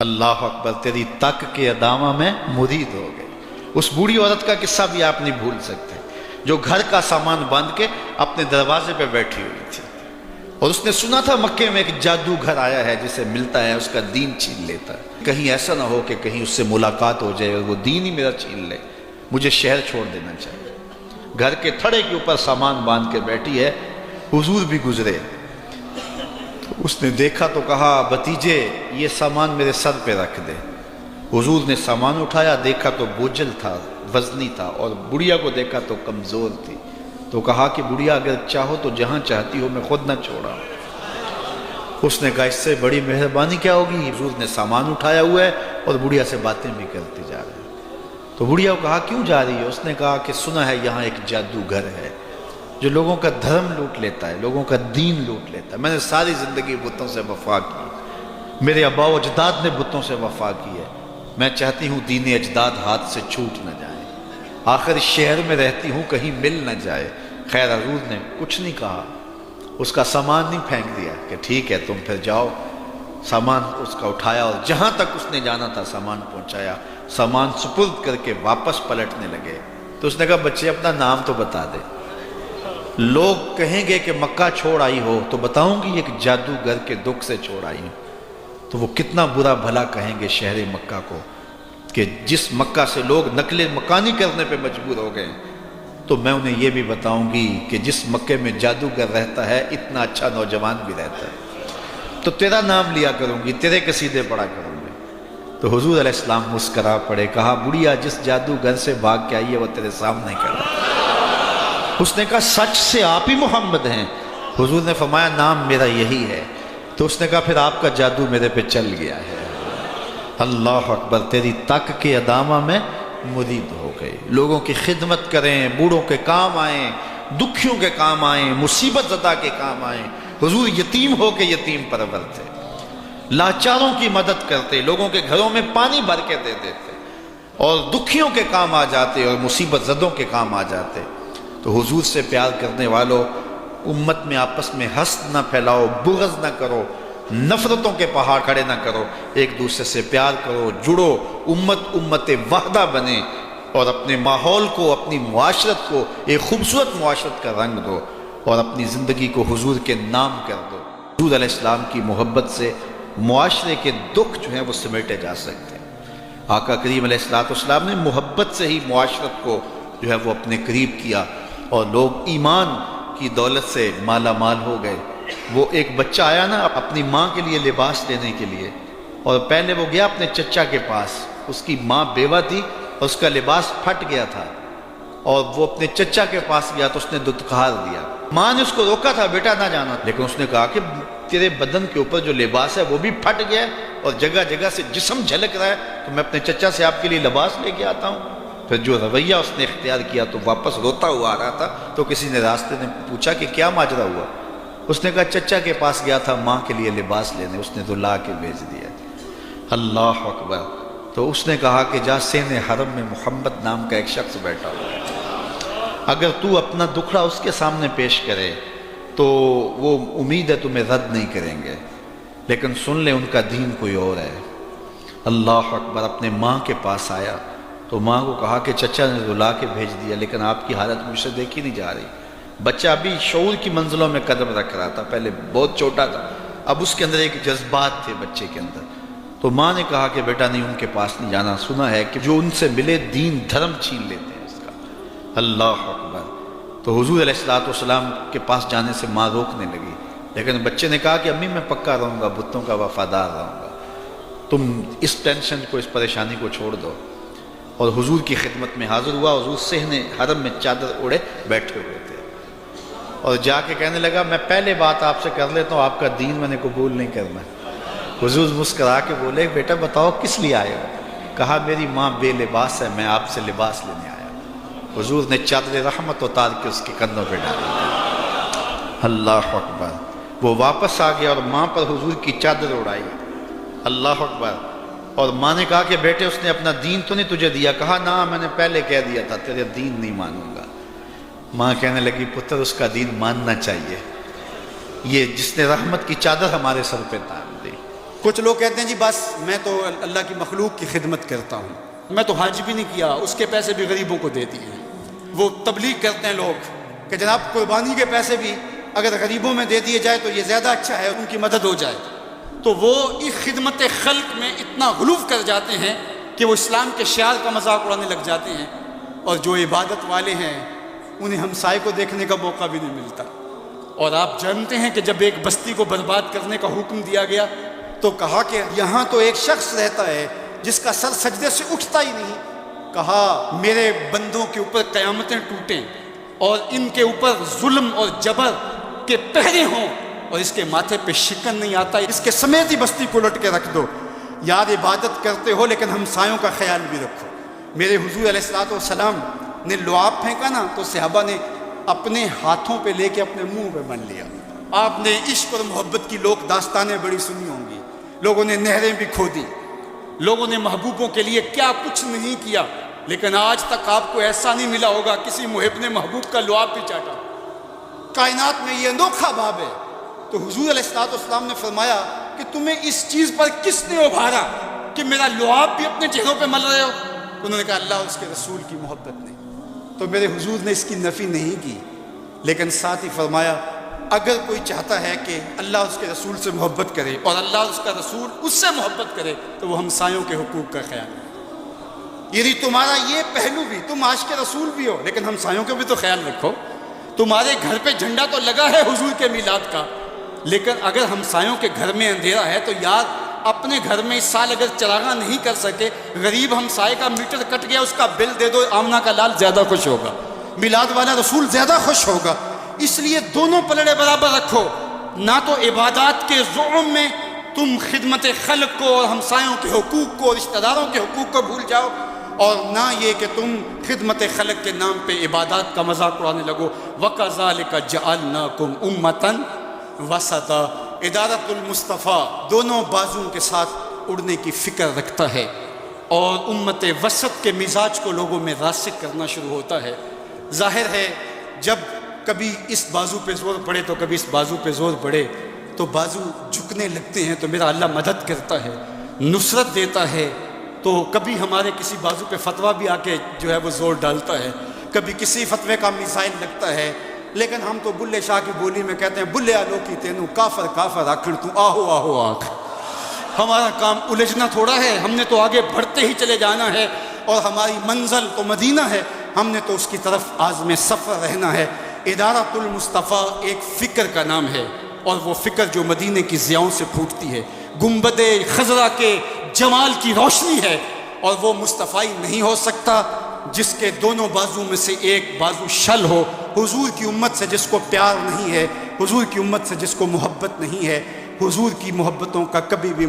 اللہ اکبر، تیری تک کے ادامہ میں مرید ہو گئے۔ اس بوڑھی عورت کا قصہ بھی آپ نہیں بھول سکتے، جو گھر کا سامان باندھ کے اپنے دروازے پہ بیٹھی ہوئی تھی، اور اس نے سنا تھا مکے میں ایک جادوگر آیا ہے جسے ملتا ہے اس کا دین چھین لیتا ہے، کہیں ایسا نہ ہو کہ کہیں اس سے ملاقات ہو جائے اور وہ دین ہی میرا چھین لے، مجھے شہر چھوڑ دینا چاہیے۔ گھر کے تھڑے کے اوپر سامان باندھ کے بیٹھی ہے، حضور بھی گزرے، اس نے دیکھا تو کہا بھتیجے یہ سامان میرے سر پہ رکھ دے۔ حضور نے سامان اٹھایا، دیکھا تو بوجھل تھا، وزنی تھا، اور بڑھیا کو دیکھا تو کمزور تھی، تو کہا کہ بڑھیا اگر چاہو تو جہاں چاہتی ہو میں خود نہ چھوڑا۔ اس نے کہا اس سے بڑی مہربانی کیا ہوگی؟ حضور نے سامان اٹھایا ہوا ہے اور بڑھیا سے باتیں بھی کرتے جا رہے ہیں۔ تو بڑھیا کو کہا کیوں جا رہی ہے؟ اس نے کہا کہ سنا ہے یہاں ایک جادوگر ہے جو لوگوں کا دھرم لوٹ لیتا ہے، لوگوں کا دین لوٹ لیتا ہے۔ میں نے ساری زندگی بتوں سے وفا کی، میرے آباء و اجداد نے بتوں سے وفا کی ہے، میں چاہتی ہوں دین اجداد ہاتھ سے چھوٹ نہ جائے، آخر اس شہر میں رہتی ہوں کہیں مل نہ جائے۔ خیر حضور نے کچھ نہیں کہا، اس کا سامان نہیں پھینک دیا کہ ٹھیک ہے تم پھر جاؤ۔ سامان اس کا اٹھایا اور جہاں تک اس نے جانا تھا سامان پہنچایا، سامان سپرد کر کے واپس پلٹنے لگے تو اس نے کہا بچے اپنا نام تو بتا دے، لوگ کہیں گے کہ مکہ چھوڑ آئی ہو تو بتاؤں گی ایک جادوگر کے دکھ سے چھوڑ آئی ہوں، تو وہ کتنا برا بھلا کہیں گے شہر مکہ کو کہ جس مکہ سے لوگ نقل مکانی کرنے پہ مجبور ہو گئے، تو میں انہیں یہ بھی بتاؤں گی کہ جس مکے میں جادوگر رہتا ہے اتنا اچھا نوجوان بھی رہتا ہے، تو تیرا نام لیا کروں گی، تیرے قصیدے پڑھا کروں گی۔ تو حضور علیہ السلام مسکرا پڑے، کہا بڑھیا جس جادوگر سے بھاگ کے آئی ہے وہ تیرے سامنے کھڑا ہے۔ اس نے کہا سچ سے آپ ہی محمد ہیں؟ حضور نے فرمایا نام میرا یہی ہے۔ تو اس نے کہا پھر آپ کا جادو میرے پہ چل گیا ہے۔ اللہ اکبر، تیری تک کے ادامہ میں مرید ہو گئے۔ لوگوں کی خدمت کریں، بوڑھوں کے کام آئیں، دکھیوں کے کام آئیں، مصیبت زدہ کے کام آئیں۔ حضور یتیم ہو کے یتیم پرور تھے، لاچاروں کی مدد کرتے، لوگوں کے گھروں میں پانی بھر کے دے دیتے، اور دکھیوں کے کام آ جاتے اور مصیبت زدوں کے کام آ جاتے۔ تو حضور سے پیار کرنے والوں، امت میں آپس میں حسد نہ پھیلاؤ، بغض نہ کرو، نفرتوں کے پہاڑ کھڑے نہ کرو، ایک دوسرے سے پیار کرو، جڑو، امت وحدہ بنے، اور اپنے ماحول کو، اپنی معاشرت کو ایک خوبصورت معاشرت کا رنگ دو، اور اپنی زندگی کو حضور کے نام کر دو۔ حضور علیہ السلام کی محبت سے معاشرے کے دکھ جو ہیں وہ سمیٹے جا سکتے ہیں۔ آقا کریم علیہ السلام نے محبت سے ہی معاشرت کو جو ہے وہ اپنے قریب کیا، اور لوگ ایمان کی دولت سے مالا مال ہو گئے۔ وہ ایک بچہ آیا نا اپنی ماں کے لیے لباس لینے کے لیے، اور پہلے وہ گیا اپنے چچا کے پاس، اس کی ماں بیوہ تھی اور اس کا لباس پھٹ گیا تھا، اور وہ اپنے چچا کے پاس گیا تو اس نے دتکار دیا۔ ماں نے اس کو روکا تھا بیٹا نہ جانا، لیکن اس نے کہا کہ تیرے بدن کے اوپر جو لباس ہے وہ بھی پھٹ گیا ہے اور جگہ جگہ سے جسم جھلک رہا ہے، تو میں اپنے چچا سے آپ کے لیے لباس لے کے آتا ہوں۔ پھر جو رویہ اس نے اختیار کیا تو واپس روتا ہوا آ رہا تھا، تو کسی نے راستے نے پوچھا کہ کیا ماجرا ہوا؟ اس نے کہا چچا کے پاس گیا تھا ماں کے لیے لباس لینے، اس نے تو لا کے بھیج دیا۔ اللہ اکبر۔ تو اس نے کہا کہ جا سین حرم میں محمد نام کا ایک شخص بیٹھا ہوا ہے، اگر تو اپنا دکھڑا اس کے سامنے پیش کرے تو وہ امید ہے تمہیں رد نہیں کریں گے، لیکن سن لے ان کا دین کوئی اور ہے۔ اللہ اکبر۔ اپنے ماں کے پاس آیا تو ماں کو کہا کہ چچا نے تو لا کے بھیج دیا، لیکن آپ کی حالت مجھ سے دیکھی نہیں جا رہی۔ بچہ ابھی شعور کی منزلوں میں قدم رکھ رہا تھا، پہلے بہت چھوٹا تھا، اب اس کے اندر ایک جذبات تھے بچے کے اندر۔ تو ماں نے کہا کہ بیٹا نہیں، ان کے پاس نہیں جانا، سنا ہے کہ جو ان سے ملے دین دھرم چھین لیتے ہیں اس کا۔ اللہ اکبر۔ تو حضور علیہ السلام کے پاس جانے سے ماں روکنے لگی، لیکن بچے نے کہا کہ امی میں پکا رہوں گا، بتوں کا وفادار رہوں گا، تم اس ٹینشن کو، اس پریشانی کو چھوڑ دو۔ اور حضور کی خدمت میں حاضر ہوا۔ حضور صحن حرم میں چادر اوڑے بیٹھے ہوئے تھے، اور جا کے کہنے لگا میں پہلے بات آپ سے کر لیتا ہوں، آپ کا دین میں نے قبول نہیں کرنا۔ حضور مسکرا کے بولے بیٹا بتاؤ کس لیے آئے ہو؟ کہا میری ماں بے لباس ہے، میں آپ سے لباس لینے آیا۔ حضور نے چادر رحمت اتار کے اس کے کندھوں پہ ڈالی۔ اللہ اکبر۔ وہ واپس آ گیا اور ماں پر حضور کی چادر اڑائی۔ اللہ اکبر۔ اور ماں نے کہا کہ بیٹے اس نے اپنا دین تو نہیں تجھے دیا؟ کہا نہ، میں نے پہلے کہہ دیا تھا تیرے دین نہیں مانوں گا۔ ماں کہنے لگی پتر اس کا دین ماننا چاہیے، یہ جس نے رحمت کی چادر ہمارے سر پہ تان دی، کچھ لوگ کہتے ہیں جی بس میں تو اللہ کی مخلوق کی خدمت کرتا ہوں، میں تو حج بھی نہیں کیا، اس کے پیسے بھی غریبوں کو دے دیے۔ وہ تبلیغ کرتے ہیں لوگ کہ جناب قربانی کے پیسے بھی اگر غریبوں میں دے دیے جائے تو یہ زیادہ اچھا ہے، ان کی مدد ہو جائے۔ تو وہ اس خدمت خلق میں اتنا غلو کر جاتے ہیں کہ وہ اسلام کے شعار کا مذاق اڑانے لگ جاتے ہیں، اور جو عبادت والے ہیں انہیں ہمسائے کو دیکھنے کا موقع بھی نہیں ملتا۔ اور آپ جانتے ہیں کہ جب ایک بستی کو برباد کرنے کا حکم دیا گیا تو کہا کہ یہاں تو ایک شخص رہتا ہے جس کا سر سجدے سے اٹھتا ہی نہیں۔ کہا میرے بندوں کے اوپر قیامتیں ٹوٹیں اور ان کے اوپر ظلم اور جبر کے پہرے ہوں، اور اس کے ماتھے پہ شکن نہیں آتا، اس کے سمیت ہی بستی کو لٹ کے رکھ دو۔ یار عبادت کرتے ہو لیکن ہمسایوں کا خیال بھی رکھو۔ میرے حضور علیہ الصلوۃ والسلام نے لعاب پھینکا نا تو صحابہ نے اپنے ہاتھوں پہ لے کے اپنے منہ پہ بن لیا۔ آپ نے عشق اور محبت کی لوک داستانیں بڑی سنی ہوں گی، لوگوں نے نہریں بھی کھو دی، لوگوں نے محبوبوں کے لیے کیا کچھ نہیں کیا، لیکن آج تک آپ کو ایسا نہیں ملا ہوگا کسی محب نے محبوب کا لعاب بھی چاٹا۔ کائنات میں یہ انوکھا باب ہے۔ تو حضور علیہ الصلوۃ والسلام نے فرمایا کہ تمہیں اس چیز پر کس نے ابھارا کہ میرا لعاب بھی اپنے چہروں پہ مل رہے ہو؟ انہوں نے کہا اللہ اور اس کے رسول کی محبت نے۔ تو میرے حضور نے اس کی نفی نہیں کی، لیکن ساتھ ہی فرمایا اگر کوئی چاہتا ہے کہ اللہ اس کے رسول سے محبت کرے اور اللہ اس کا رسول اس سے محبت کرے تو وہ ہمسایوں کے حقوق کا خیال رکھے۔ یعنی تمہارا یہ پہلو بھی، تم عاشق کے رسول بھی ہو لیکن ہمسایوں کا بھی تو خیال رکھو۔ تمہارے گھر پہ جھنڈا تو لگا ہے حضور کے میلاد کا، لیکن اگر ہمسایوں کے گھر میں اندھیرا ہے تو یار اپنے گھر میں اس سال اگر چراغاں نہیں کر سکے، غریب ہمسائے کا میٹر کٹ گیا اس کا بل دے دو، آمنہ کا لال زیادہ خوش ہوگا، میلاد والا رسول زیادہ خوش ہوگا۔ اس لیے دونوں پلڑے برابر رکھو، نہ تو عبادات کے زعم میں تم خدمت خلق کو اور ہمسایوں کے حقوق کو اور رشتہ داروں کے حقوق کو بھول جاؤ، اور نہ یہ کہ تم خدمت خلق کے نام پہ عبادات کا مذاق اڑانے لگو۔ وَكَذَلِكَ جَعَلْنَاكُمْ أُمَّةً وَسَطًا۔ ادارت المصطفیٰ دونوں بازوں کے ساتھ اڑنے کی فکر رکھتا ہے، اور امت وسط کے مزاج کو لوگوں میں راسخ کرنا شروع ہوتا ہے۔ ظاہر ہے جب کبھی اس بازو پہ زور پڑے تو کبھی اس بازو پہ زور پڑے تو بازو جھکنے لگتے ہیں، تو میرا اللہ مدد کرتا ہے، نصرت دیتا ہے۔ تو کبھی ہمارے کسی بازو پہ فتویٰ بھی آ کے جو ہے وہ زور ڈالتا ہے، کبھی کسی فتوے کا میزائل لگتا ہے، لیکن ہم تو بلے شاہ کی بولی میں کہتے ہیں بلے آلو کی تینوں کافر کافر آکھڑ تو آہو آہو آنکھ۔ ہمارا کام الجھنا تھوڑا ہے، ہم نے تو آگے بڑھتے ہی چلے جانا ہے، اور ہماری منزل تو مدینہ ہے، ہم نے تو اس کی طرف عازم سفر رہنا ہے۔ ادارت المصطفیٰ ایک فکر کا نام ہے، اور وہ فکر جو مدینے کی ضیاؤں سے پھوٹتی ہے، گنبد خضرا کے جمال کی روشنی ہے، اور وہ مصطفی نہیں ہو سکتا جس کے دونوں بازو میں سے ایک بازو شل ہو۔ حضور کی امت سے جس کو پیار نہیں ہے، حضور کی امت سے جس کو محبت نہیں ہے، حضور کی محبتوں کا کبھی بھی